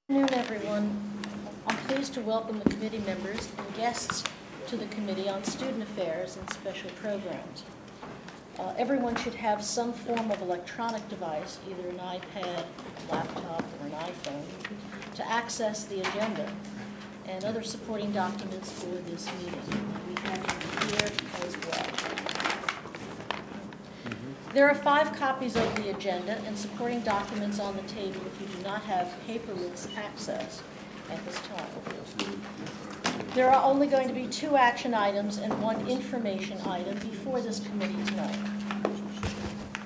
Good afternoon, everyone. I'm pleased to welcome the committee members and guests to the Committee on Student Affairs and Special Programs. Everyone should have some form of electronic device, either an iPad, laptop, or an iPhone, to access the agenda and other supporting documents for this meeting. We have them here as well. There are 5 copies of the agenda and supporting documents on the table if you do not have paperless access at this time. There are only going to be 2 action items and 1 information item before this committee tonight.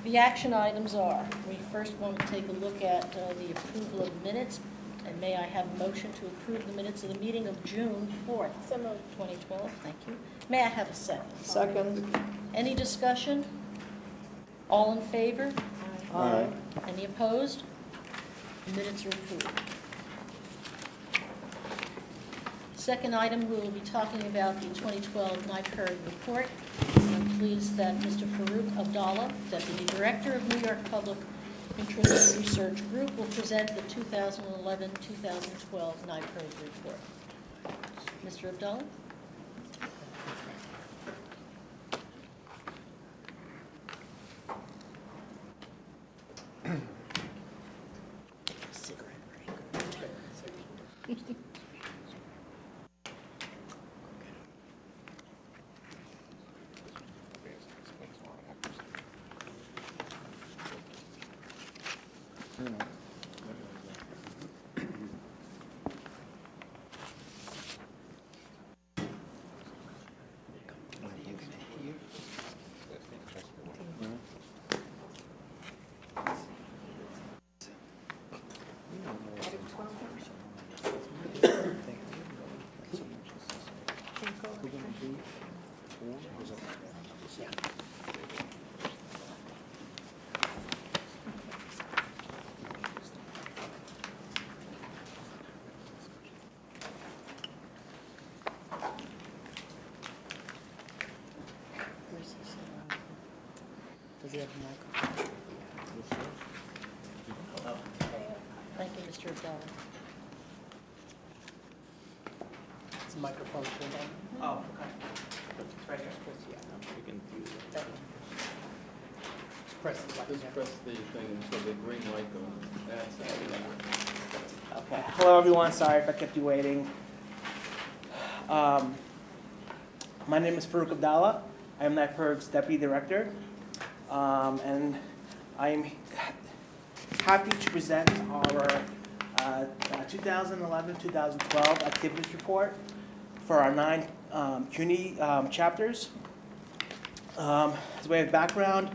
The action items are, we first want to take a look at the approval of minutes, and may I have a motion to approve the minutes of the meeting of June 4th, 2012. Thank you. May I have a second? Second. Any discussion? All in favor? Aye. Any opposed? Minutes are approved. Second item, we will be talking about the 2012 NYPIRG report. I'm pleased that Mr. Farouk Abdallah, Deputy Director of New York Public Interest Research Group, will present the 2011-2012 NYPIRG report. Mr. Abdallah? Does he have a mic? Thank you, Mr. Abdallah. Is the microphone turned on? Oh, okay. It's right here. Yeah, We can do that. that one. Just press the button. Just press the thing until the green light goes. That's it. Okay. Hello, everyone. Sorry if I kept you waiting. My name is Farouk Abdallah. I am NYPIRG's Deputy Director. And I am happy to present our 2011-2012 activities report for our 9 CUNY chapters. As a way of background,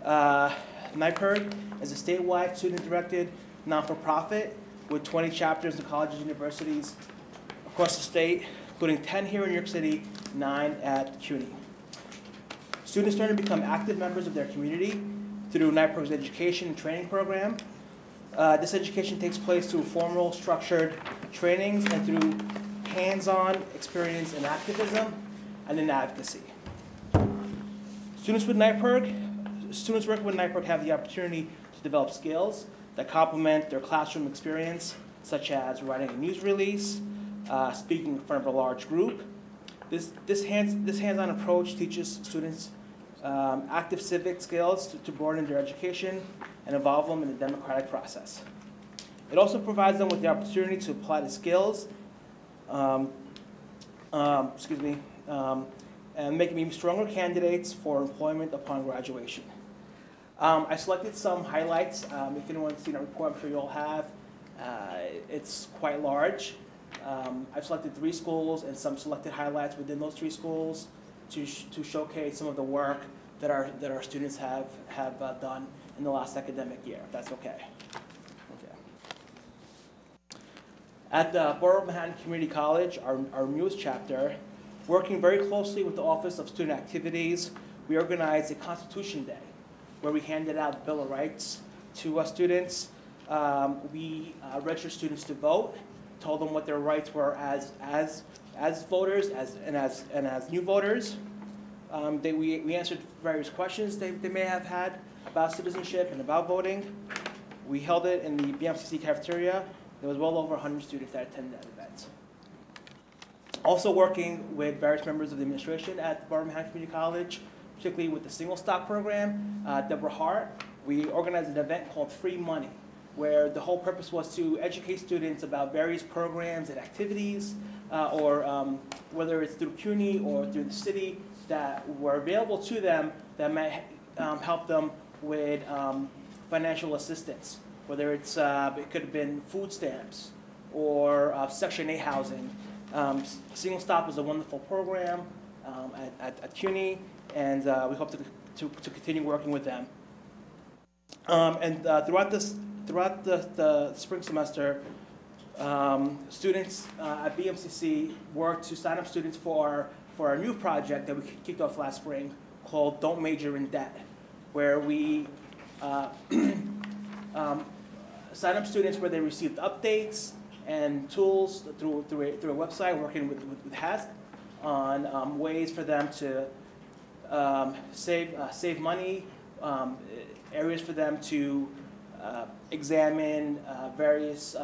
NYPIRG is a statewide student-directed non-for-profit with 20 chapters in colleges and universities across the state, including 10 here in New York City, 9 at CUNY. Students learn to become active members of their community through NYPIRG's education and training program. This education takes place through formal, structured trainings and through hands-on experience in activism and in advocacy. Students working with NYPIRG have the opportunity to develop skills that complement their classroom experience, such as writing a news release, speaking in front of a large group. This hands-on approach teaches students active civic skills to broaden their education and involve them in the democratic process. It also provides them with the opportunity to apply the skills, and make them even stronger candidates for employment upon graduation. I selected some highlights. If anyone's seen our report, I'm sure you all have. It's quite large. I've selected 3 schools and some selected highlights within those 3 schools to showcase some of the work that our students have done in the last academic year, if that's okay. At the Borough of Manhattan Community College, our newest chapter, working very closely with the Office of Student Activities, we organized a Constitution Day where we handed out the Bill of Rights to students. We registered students to vote, told them what their rights were as voters and as new voters. We answered various questions they may have had about citizenship and about voting. We held it in the BMCC cafeteria There was well over 100 students that attended that event. Also working with various members of the administration at Birmingham Community College, particularly with the single stock program, Deborah Hart, we organized an event called Free Money, where the whole purpose was to educate students about various programs and activities, or whether it's through CUNY or through the city, that were available to them that might help them with financial assistance, whether it's, it could have been food stamps or Section 8 housing. Single Stop is a wonderful program at CUNY, and we hope to continue working with them. Throughout the spring semester, students at BMCC worked to sign up students for our new project that we kicked off last spring called Don't Major in Debt, where we sign up students where they received updates and tools through a website, working with HAS on ways for them to save money, areas for them to examine various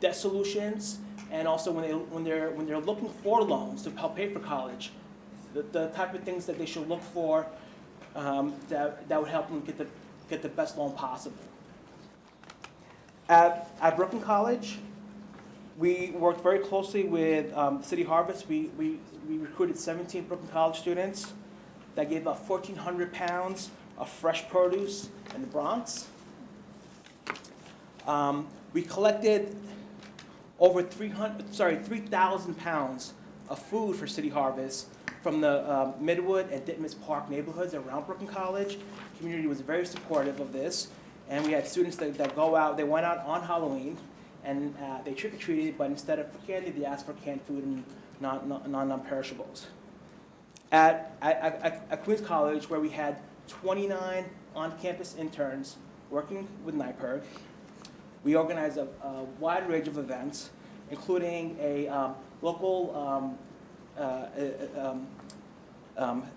debt solutions, and also when they're looking for loans to help pay for college, the type of things that they should look for that would help them get the best loan possible. At Brooklyn College, we worked very closely with City Harvest. We recruited 17 Brooklyn College students that gave up 1,400 pounds of fresh produce in the Bronx. We collected over 3,000 pounds of food for City Harvest from the Midwood and Ditmas Park neighborhoods around Brooklyn College. The community was very supportive of this, and we had students that go out. They went out on Halloween, and they trick-or-treated, but instead of candy, they asked for canned food and non-perishables. At Queens College, where we had 29 on-campus interns working with NYPIRG, we organized a wide range of events, including a local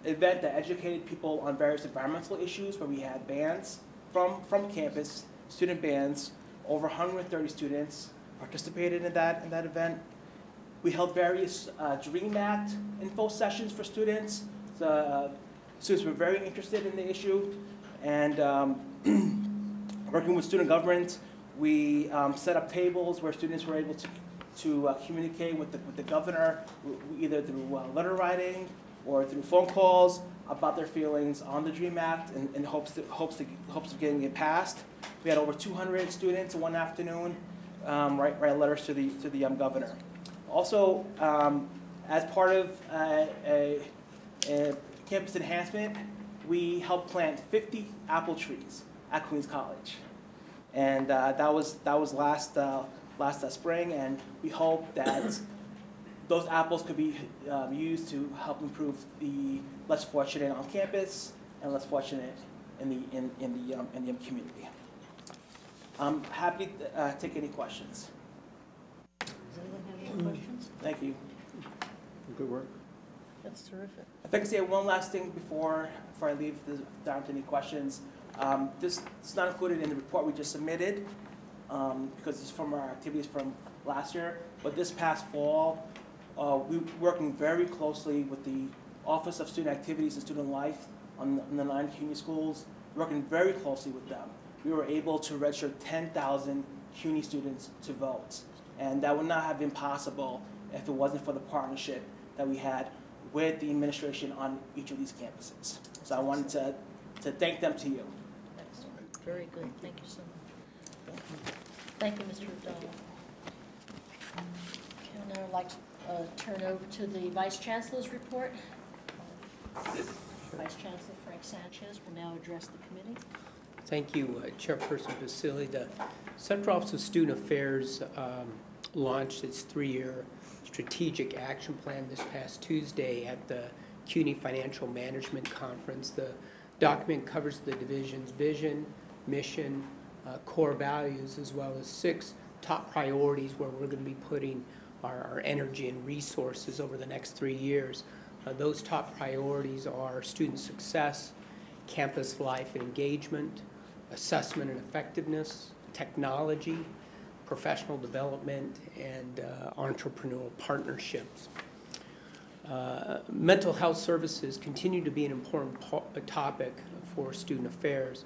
event that educated people on various environmental issues, where we had bands from campus, student bands. Over 130 students participated in that event. We held various DREAM Act info sessions for students. Students were very interested in the issue, and working with student government, we set up tables where students were able to communicate with the governor, either through letter writing or through phone calls, about their feelings on the DREAM Act in hopes of getting it passed. We had over 200 students in one afternoon write letters to the governor. Also, as part of a campus enhancement, we helped plant 50 apple trees at Queens College, and that was last spring, and we hope that those apples could be used to help improve the less fortunate on campus and less fortunate in the community. I'm happy to take any questions. Does anyone have any questions? Thank you. Good work. That's terrific. If I can say one last thing before I leave, if there aren't any questions. This is not included in the report we just submitted because it's from our activities from last year. But this past fall, we were working very closely with the Office of Student Activities and Student Life on the 9 CUNY schools, working very closely with them. We were able to register 10,000 CUNY students to vote. And that would not have been possible if it wasn't for the partnership that we had with the administration on each of these campuses. So I wanted to thank them to you. Excellent. Very good. Thank you so much. Thank you, Mr. O'Donnell. Okay, now I'd like to turn over to the Vice Chancellor's report. Vice Chancellor Frank Sanchez will now address the committee. Thank you, Chairperson Basili. The Central Office of Student Affairs launched its 3-year strategic action plan this past Tuesday at the CUNY Financial Management Conference. The document covers the division's vision, mission, core values, as well as 6 top priorities where we're going to be putting our energy and resources over the next 3 years. Those top priorities are student success, campus life and engagement, assessment and effectiveness, technology, professional development, and entrepreneurial partnerships. Mental health services continue to be an important topic for student affairs.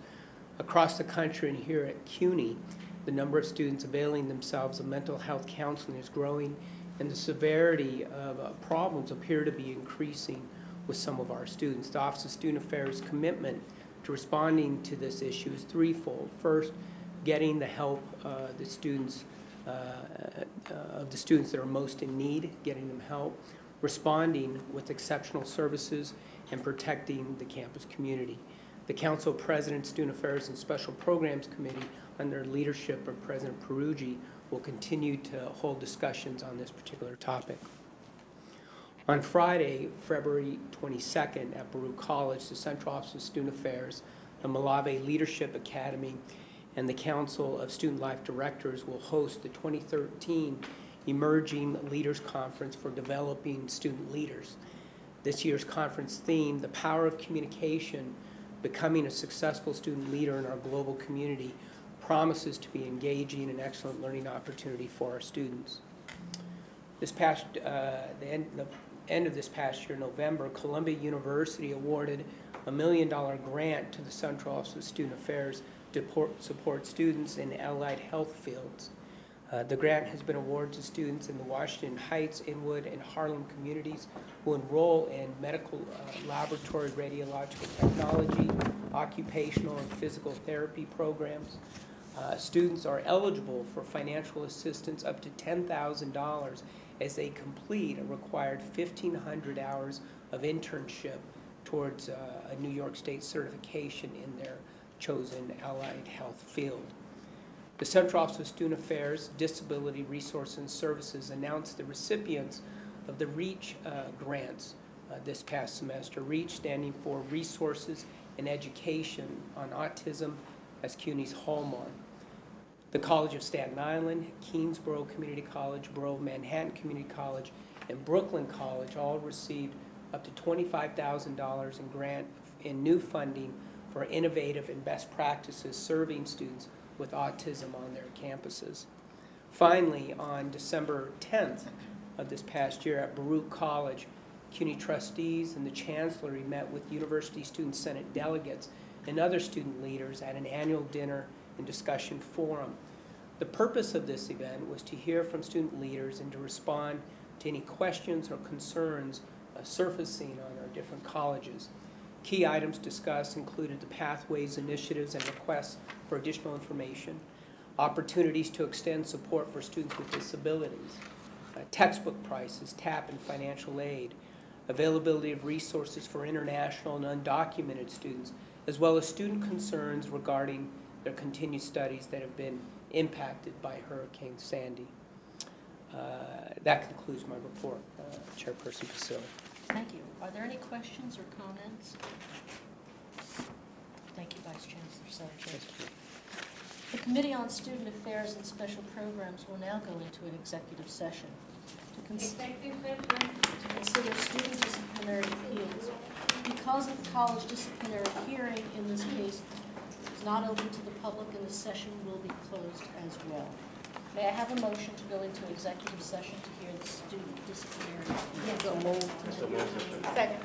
Across the country and here at CUNY, the number of students availing themselves of mental health counseling is growing, and the severity of problems appear to be increasing with some of our students. The Office of Student Affairs' commitment to responding to this issue is threefold. First, getting the help the students that are most in need, getting them help, responding with exceptional services, and protecting the campus community. The Council of Presidents, Student Affairs and Special Programs Committee, under leadership of President Peruggi, will continue to hold discussions on this particular topic. On Friday, February 22nd, at Baruch College, the Central Office of Student Affairs, the Malave Leadership Academy, and the Council of Student Life Directors will host the 2013 Emerging Leaders Conference for Developing Student Leaders. This year's conference theme, The Power of Communication, Becoming a Successful Student Leader in Our Global Community, promises to be engaging and excellent learning opportunity for our students. This past, the end of this past year, November, Columbia University awarded a $1 million grant to the Central Office of Student Affairs to support students in allied health fields. The grant has been awarded to students in the Washington Heights, Inwood, and Harlem communities who enroll in medical laboratory radiological technology, occupational and physical therapy programs. Students are eligible for financial assistance up to $10,000 as they complete a required 1,500 hours of internship towards a New York State certification in their chosen allied health field. The Central Office of Student Affairs, Disability Resources and Services announced the recipients of the REACH grants this past semester. REACH standing for Resources and Education on Autism as CUNY's hallmark. The College of Staten Island, Keensboro Community College, Borough of Manhattan Community College, and Brooklyn College all received up to $25,000 in grant in new funding for innovative and best practices serving students with autism on their campuses. Finally, on December 10th of this past year at Baruch College, CUNY trustees and the chancellor met with University Student Senate delegates and other student leaders at an annual dinner and discussion forum. The purpose of this event was to hear from student leaders and to respond to any questions or concerns surfacing on our different colleges. Key items discussed included the pathways, initiatives, and requests for additional information, opportunities to extend support for students with disabilities, textbook prices, TAP and financial aid, availability of resources for international and undocumented students, as well as student concerns regarding their continued studies that have been impacted by Hurricane Sandy. That concludes my report, Chairperson Basile. Thank you. Are there any questions or comments? Thank you, Vice Chancellor Sanchez. The Committee on Student Affairs and Special Programs will now go into an executive session to consider student disciplinary appeals. Because of the college disciplinary hearing in this case is not open to the public, and the session will be closed as well. May I have a motion to go into executive session to hear the student disciplinary appeals? So moved. Second.